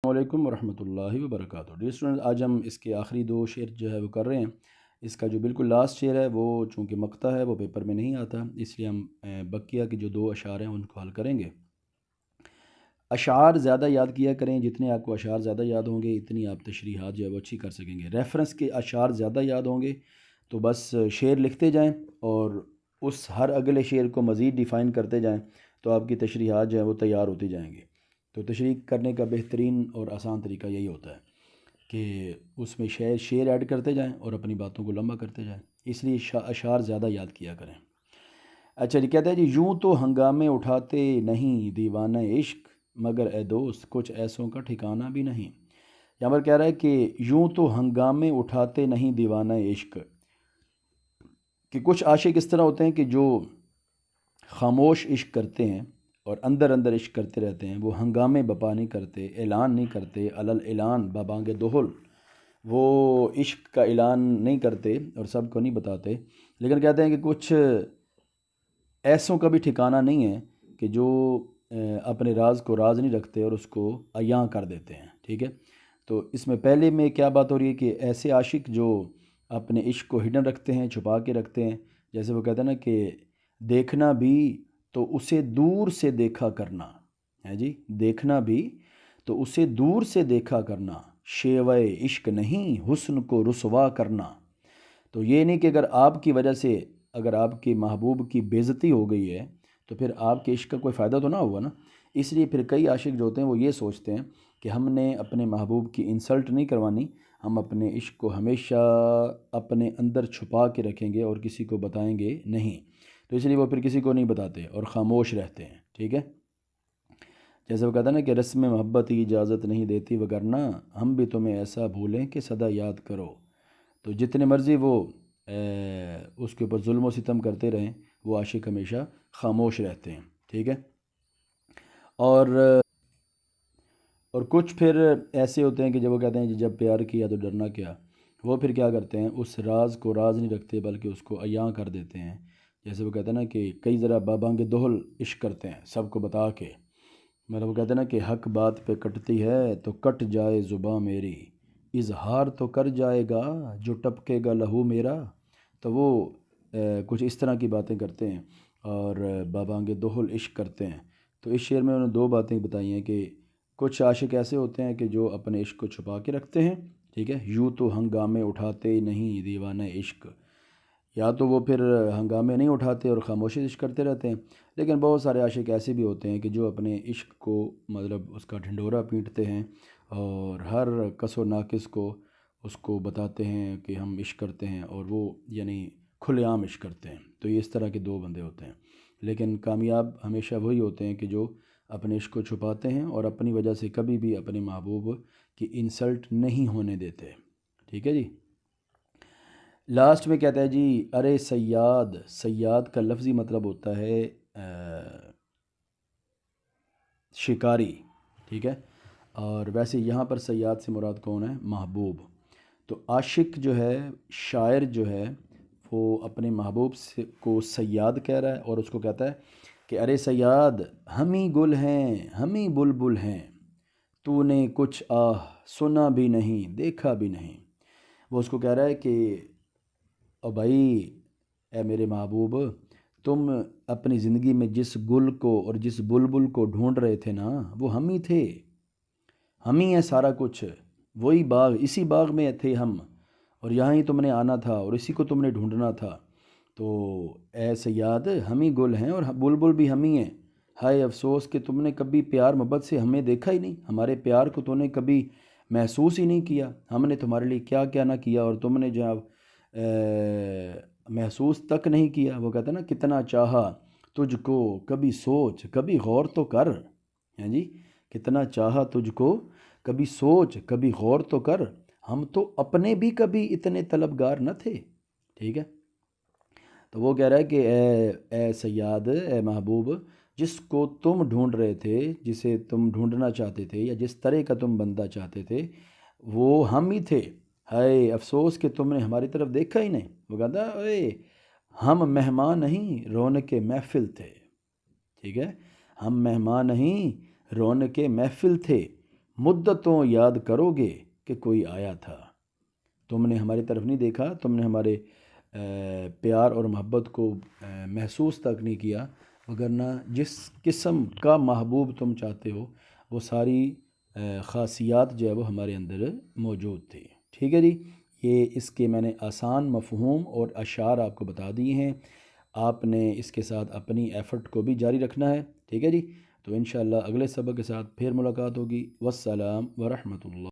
السلام علیکم ورحمۃ اللہ وبرکاتہ۔ ڈیئر اسٹوڈنٹ، آج ہم اس کے آخری دو شعر جو ہے وہ کر رہے ہیں۔ اس کا جو بالکل لاسٹ شعر ہے وہ چونکہ مقطع ہے، وہ پیپر میں نہیں آتا، اس لیے ہم بقیہ کے جو دو اشعار ہیں ان کو حل کریں گے۔ اشعار زیادہ یاد کیا کریں، جتنے آپ کو اشعار زیادہ یاد ہوں گے اتنی آپ تشریحات جو ہے وہ اچھی کر سکیں گے۔ ریفرنس کے اشعار زیادہ یاد ہوں گے تو بس شعر لکھتے جائیں اور اس ہر اگلے شعر کو مزید ڈیفائن کرتے جائیں تو آپ کی تشریحات جو ہے وہ تیار ہوتی جائیں گے۔ تو تشریح کرنے کا بہترین اور آسان طریقہ یہی ہوتا ہے کہ اس میں شعر ایڈ کرتے جائیں اور اپنی باتوں کو لمبا کرتے جائیں، اس لیے اشعار زیادہ یاد کیا کریں۔ اچھا جی، کہتے ہیں جی، یوں تو ہنگامے اٹھاتے نہیں دیوانہ عشق، مگر اے دوست کچھ ایسوں کا ٹھکانہ بھی نہیں۔ یہاں پر کہہ رہا ہے کہ یوں تو ہنگامے اٹھاتے نہیں دیوانہ عشق، کہ کچھ عاشق اس طرح ہوتے ہیں کہ جو خاموش عشق کرتے ہیں اور اندر اندر عشق کرتے رہتے ہیں، وہ ہنگامے بپا نہیں کرتے، اعلان نہیں کرتے، علل اعلان بابانگ دہل، وہ عشق کا اعلان نہیں کرتے اور سب کو نہیں بتاتے، لیکن کہتے ہیں کہ کچھ ایسوں کا بھی ٹھکانہ نہیں ہے کہ جو اپنے راز کو راز نہیں رکھتے اور اس کو عیاں کر دیتے ہیں۔ ٹھیک ہے، تو اس میں پہلے میں کیا بات ہو رہی ہے کہ ایسے عاشق جو اپنے عشق کو ہڈن رکھتے ہیں، چھپا کے رکھتے ہیں، جیسے وہ کہتے ہیں نا کہ دیکھنا بھی تو اسے دور سے دیکھا کرنا ہے جی، دیکھنا بھی تو اسے دور سے دیکھا کرنا، شیوہ عشق نہیں حسن کو رسوا کرنا۔ تو یہ نہیں کہ اگر آپ کی وجہ سے اگر آپ کے محبوب کی بے عزتی ہو گئی ہے تو پھر آپ کے عشق کا کوئی فائدہ تو نہ ہوا نا۔ اس لیے پھر کئی عاشق جو ہوتے ہیں وہ یہ سوچتے ہیں کہ ہم نے اپنے محبوب کی انسلٹ نہیں کروانی، ہم اپنے عشق کو ہمیشہ اپنے اندر چھپا کے رکھیں گے اور کسی کو بتائیں گے نہیں، تو اس لیے وہ پھر کسی کو نہیں بتاتے اور خاموش رہتے ہیں۔ ٹھیک ہے، جیسے وہ کہتا ہے نا کہ رسم محبت کی اجازت نہیں دیتی، وگرنہ ہم بھی تمہیں ایسا بھولیں کہ سدا یاد کرو۔ تو جتنے مرضی وہ اس کے اوپر ظلم و ستم کرتے رہیں، وہ عاشق ہمیشہ خاموش رہتے ہیں۔ ٹھیک ہے، اور کچھ پھر ایسے ہوتے ہیں کہ جب وہ کہتے ہیں جب پیار کیا تو ڈرنا کیا، وہ پھر کیا کرتے ہیں، اس راز کو راز نہیں رکھتے بلکہ اس کو عیاں کر دیتے ہیں۔ جیسے وہ کہتے ہیں نا کہ کئی ذرا بابانگ دہل عشق کرتے ہیں سب کو بتا کے، مطلب وہ کہتے ہیں نا کہ حق بات پہ کٹتی ہے تو کٹ جائے زباں میری، اظہار تو کر جائے گا جو ٹپکے گا لہو میرا۔ تو وہ کچھ اس طرح کی باتیں کرتے ہیں اور بابانگ دہل عشق کرتے ہیں۔ تو اس شعر میں انہوں نے دو باتیں بتائی ہیں کہ کچھ عاشق ایسے ہوتے ہیں کہ جو اپنے عشق کو چھپا کے رکھتے ہیں، ٹھیک ہے، یوں تو ہنگامے اٹھاتے نہیں دیوانہ عشق، یا تو وہ پھر ہنگامے نہیں اٹھاتے اور خاموشی عشق کرتے رہتے ہیں، لیکن بہت سارے عاشق ایسے بھی ہوتے ہیں کہ جو اپنے عشق کو مطلب اس کا ڈھنڈورا پیٹتے ہیں اور ہر کس و ناقص کو اس کو بتاتے ہیں کہ ہم عشق کرتے ہیں، اور وہ یعنی کھلے عام عشق کرتے ہیں۔ تو یہ اس طرح کے دو بندے ہوتے ہیں، لیکن کامیاب ہمیشہ وہی ہوتے ہیں کہ جو اپنے عشق کو چھپاتے ہیں اور اپنی وجہ سے کبھی بھی اپنے محبوب کی انسلٹ نہیں ہونے دیتے۔ ٹھیک ہے جی، لاسٹ میں کہتا ہے جی، ارے صیاد، صیاد کا لفظی مطلب ہوتا ہے شکاری، ٹھیک ہے، اور ویسے یہاں پر صیاد سے مراد کون ہے؟ محبوب۔ تو عاشق جو ہے، شاعر جو ہے، وہ اپنے محبوب سے کو صیاد کہہ رہا ہے اور اس کو کہتا ہے کہ ارے صیاد، ہم ہی گل ہیں، ہم ہی بلبل ہیں، تو نے کچھ آہ سنا بھی نہیں دیکھا بھی نہیں۔ وہ اس کو کہہ رہا ہے کہ او بھائی، اے میرے محبوب، تم اپنی زندگی میں جس گل کو اور جس بلبل کو ڈھونڈ رہے تھے نا، وہ ہم ہی تھے، ہم ہی ہیں سارا کچھ، وہی باغ، اسی باغ میں تھے ہم، اور یہاں ہی تم نے آنا تھا اور اسی کو تم نے ڈھونڈنا تھا۔ تو اے صیاد، ہم ہی گل ہیں اور بلبل بھی ہم ہی ہیں، ہائے افسوس کہ تم نے کبھی پیار محبت سے ہمیں دیکھا ہی نہیں، ہمارے پیار کو تم نے کبھی محسوس ہی نہیں کیا، ہم نے تمہارے لیے کیا کیا نہ کیا اور تم نے جو محسوس تک نہیں کیا۔ وہ کہتا ہے نا، کتنا چاہا تجھ کو کبھی سوچ کبھی غور تو کر، ہیں جی، کتنا چاہا تجھ کو کبھی سوچ کبھی غور تو کر، ہم تو اپنے بھی کبھی اتنے طلبگار نہ تھے۔ ٹھیک ہے، تو وہ کہہ رہا ہے کہ اے صیاد، اے محبوب، جس کو تم ڈھونڈ رہے تھے، جسے تم ڈھونڈنا چاہتے تھے یا جس طرح کا تم بندہ چاہتے تھے، وہ ہم ہی تھے، ہائے افسوس کہ تم نے ہماری طرف دیکھا ہی نہیں۔ وہ کہتا ہے اے، ہم مہمان نہیں رونق محفل تھے، ٹھیک ہے، ہم مہمان نہیں رونق محفل تھے، مدتوں یاد کرو گے کہ کوئی آیا تھا، تم نے ہماری طرف نہیں دیکھا، تم نے ہمارے پیار اور محبت کو محسوس تک نہیں کیا، وگرنہ جس قسم کا محبوب تم چاہتے ہو وہ ساری خاصیات جو ہے وہ ہمارے اندر موجود تھی۔ ٹھیک ہے جی، یہ اس کے میں نے آسان مفہوم اور اشعار آپ کو بتا دیے ہیں، آپ نے اس کے ساتھ اپنی ایفرٹ کو بھی جاری رکھنا ہے۔ ٹھیک ہے جی، تو انشاءاللہ اگلے سبق کے ساتھ پھر ملاقات ہوگی۔ والسلام ورحمۃ اللہ۔